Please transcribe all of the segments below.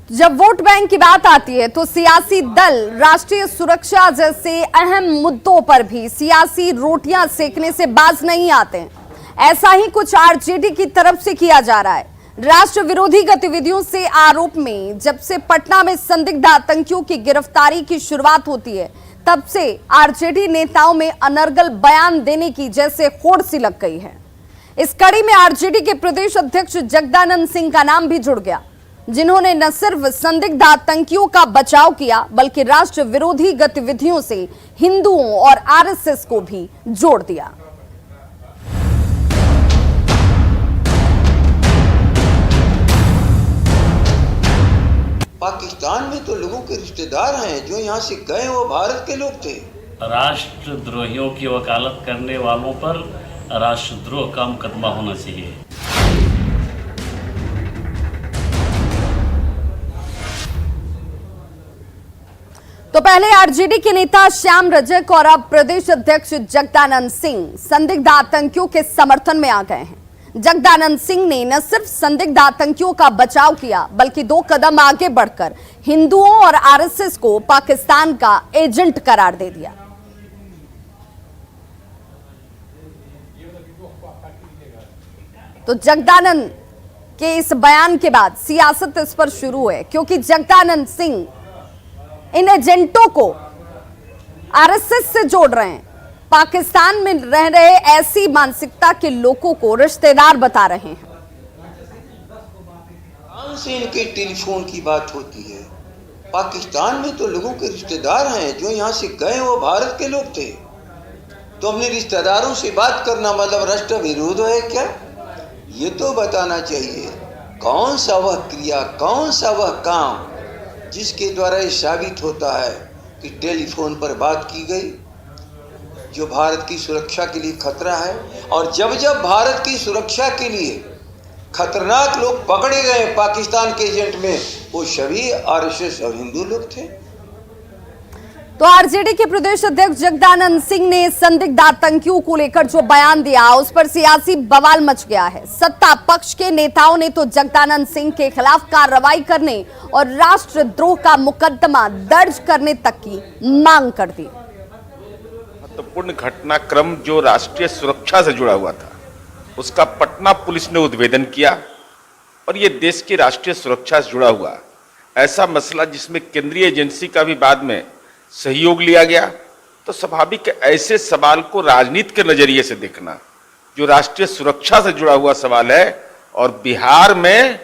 जब vote bank की बात आती है तो सियासी दल राष्ट्रीय सुरक्षा जैसे अहम मुद्दों पर भी सियासी रोटियां सेकने से बाज नहीं आते हैं। ऐसा ही कुछ आरजेडी की तरफ से किया जा रहा है। राष्ट्र विरोधी गतिविधियों से आरोप में जब से पटना में संदिग्ध आतंकियों की गिरफ्तारी की शुरुआत होती है, तब से आरजेडी नेताओं में अनर्गल बयान देने की जैसे होड़ सी लग गई है। इस कड़ी में आरजेडी के प्रदेश अध्यक्ष जगदानंद सिंह का नाम भी जुड़ गया, जिन्होंने न सिर्फ संदिग्ध आतंकियों का बचाव किया बल्कि राष्ट्र विरोधी गतिविधियों से हिंदुओं और आरएसएस को भी जोड़ दिया। पाकिस्तान में तो लोगों के रिश्तेदार हैं जो यहाँ से गए, वो भारत के लोग थे। राष्ट्रद्रोहियों की वकालत करने वालों पर राष्ट्रद्रोह का मुकदमा होना चाहिए। तो पहले आरजेडी के नेता श्याम रजक और अब प्रदेश अध्यक्ष जगदानंद सिंह संदिग्ध आतंकियों के समर्थन में आ गए हैं। जगदानंद सिंह ने न सिर्फ संदिग्ध आतंकियों का बचाव किया बल्कि 2 कदम आगे बढ़कर हिंदुओं और आरएसएस को पाकिस्तान का एजेंट करार दे दिया। तो जगदानंद के इस बयान के बाद सियासत इस पर शुरू है, क्योंकि जगदानंद सिंह इन एजेंटों को आरएसएस से जोड़ रहे हैं। पाकिस्तान में रह रहे ऐसी मानसिकता के लोगों को रिश्तेदार बता रहे हैं। से इनके टेलीफोन की बात होती है। पाकिस्तान में तो लोगों के रिश्तेदार हैं जो यहाँ से गए, वो भारत के लोग थे। तो अपने रिश्तेदारों से बात करना मतलब राष्ट्र विरोध है क्या? ये तो बताना चाहिए कौन सा वह क्रिया, कौन सा वह काम जिसके द्वारा ये साबित होता है कि टेलीफोन पर बात की गई जो भारत की सुरक्षा के लिए खतरा है। और जब जब भारत की सुरक्षा के लिए खतरनाक लोग पकड़े गए पाकिस्तान के एजेंट में, वो सभी आरएसएस और हिंदू लोग थे। तो आरजेडी के प्रदेश अध्यक्ष जगदानंद सिंह ने संदिग्ध आतंकियों को लेकर जो बयान दिया, उस पर सियासी बवाल मच गया है। सत्ता पक्ष के नेताओं ने तो जगदानंद सिंह के खिलाफ कार्रवाई करने और राष्ट्रद्रोह का मुकदमा दर्ज करने तक की मांग कर दी। महत्वपूर्ण घटनाक्रम जो राष्ट्रीय सुरक्षा से जुड़ा हुआ था, उसका पटना पुलिस ने उद्भेदन किया और ये देश की राष्ट्रीय सुरक्षा से जुड़ा हुआ ऐसा मसला जिसमें केंद्रीय एजेंसी का भी बाद में सहयोग लिया गया, तो स्वाभाविक ऐसे सवाल को राजनीति के नजरिए से देखना जो राष्ट्रीय सुरक्षा से जुड़ा हुआ सवाल है। और बिहार में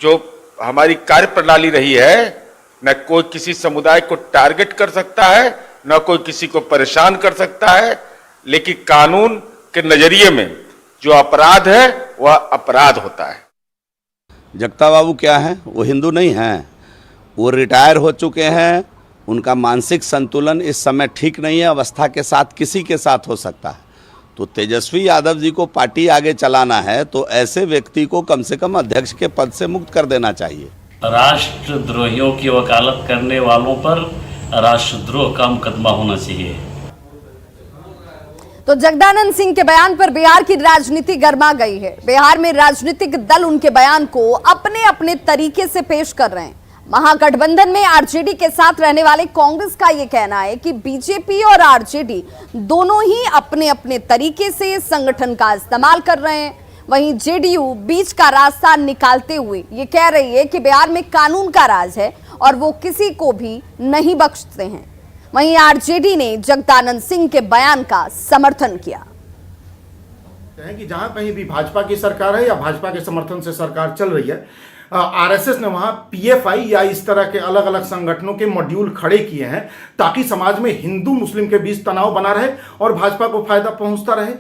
जो हमारी कार्य प्रणाली रही है, न कोई किसी समुदाय को टारगेट कर सकता है, न कोई किसी को परेशान कर सकता है, लेकिन कानून के नजरिए में जो अपराध है वह अपराध होता है। जगता बाबू क्या है? वो हिंदू नहीं हैं, वो रिटायर हो चुके हैं। उनका मानसिक संतुलन इस समय ठीक नहीं है, अवस्था के साथ किसी के साथ हो सकता है। तो तेजस्वी यादव जी को पार्टी आगे चलाना है तो ऐसे व्यक्ति को कम से कम अध्यक्ष के पद से मुक्त कर देना चाहिए। राष्ट्रद्रोहियों की वकालत करने वालों पर राष्ट्रद्रोह का मुकदमा होना चाहिए। तो जगदानंद सिंह के बयान पर बिहार की राजनीति गर्मा गई है। बिहार में राजनीतिक दल उनके बयान को अपने अपने तरीके से पेश कर रहे हैं। महागठबंधन में आरजेडी के साथ रहने वाले कांग्रेस का यह कहना है कि बीजेपी और आरजेडी दोनों ही अपने अपने तरीके से संगठन का इस्तेमाल कर रहे हैं। वहीं जेडीयू बीच का रास्ता निकालते हुए ये कह रही है कि बिहार में कानून का राज है और वो किसी को भी नहीं बख्शते हैं। वहीं आरजेडी ने जगदानंद सिंह के बयान का समर्थन किया कि जहां कहीं भी भाजपा की सरकार है या भाजपा के समर्थन से सरकार चल रही है, आरएसएस ने वहां पीएफआई या इस तरह के अलग अलग संगठनों के मॉड्यूल खड़े किए हैं ताकि समाज में हिंदू मुस्लिम के बीच तनाव बना रहे और भाजपा को फायदा पहुंचता रहे।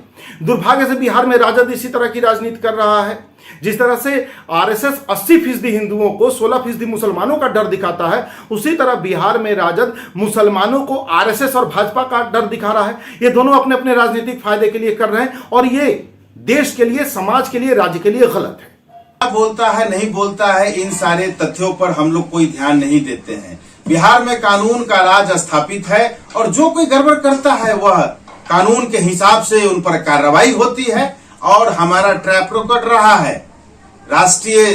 दुर्भाग्य से बिहार में राजद इसी तरह की राजनीति कर रहा है। जिस तरह से आरएसएस 80% हिंदुओं को 16% मुसलमानों का डर दिखाता है, उसी तरह बिहार में राजद मुसलमानों को आरएसएस और भाजपा का डर दिखा रहा है। ये दोनों अपने अपने राजनीतिक फायदे के लिए कर रहे हैं और ये देश के लिए, समाज के लिए, राज्य के लिए गलत है। बोलता है नहीं बोलता है, इन सारे तथ्यों पर हम लोग कोई ध्यान नहीं देते हैं। बिहार में कानून का राज स्थापित है और जो कोई गड़बड़ करता है वह कानून के हिसाब से उन पर कार्रवाई होती है और हमारा ट्रैक रिकॉर्ड रहा है। राष्ट्रीय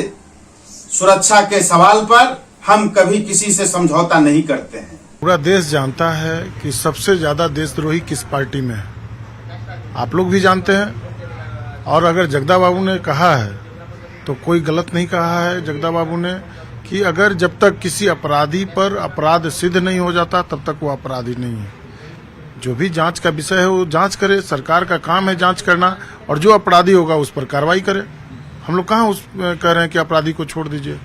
सुरक्षा के सवाल पर हम कभी किसी से समझौता नहीं करते हैं। पूरा देश जानता है कि सबसे ज्यादा देशद्रोही किस पार्टी में है, आप लोग भी जानते हैं। और अगर जगदा बाबू ने कहा है तो कोई गलत नहीं कहा है। जगदा बाबू ने कि अगर जब तक किसी अपराधी पर अपराध सिद्ध नहीं हो जाता तब तक वो अपराधी नहीं है। जो भी जांच का विषय है वो जांच करे, सरकार का काम है जांच करना, और जो अपराधी होगा उस पर कार्रवाई करे। हम लोग कहाँ कह रहे हैं कि अपराधी को छोड़ दीजिए।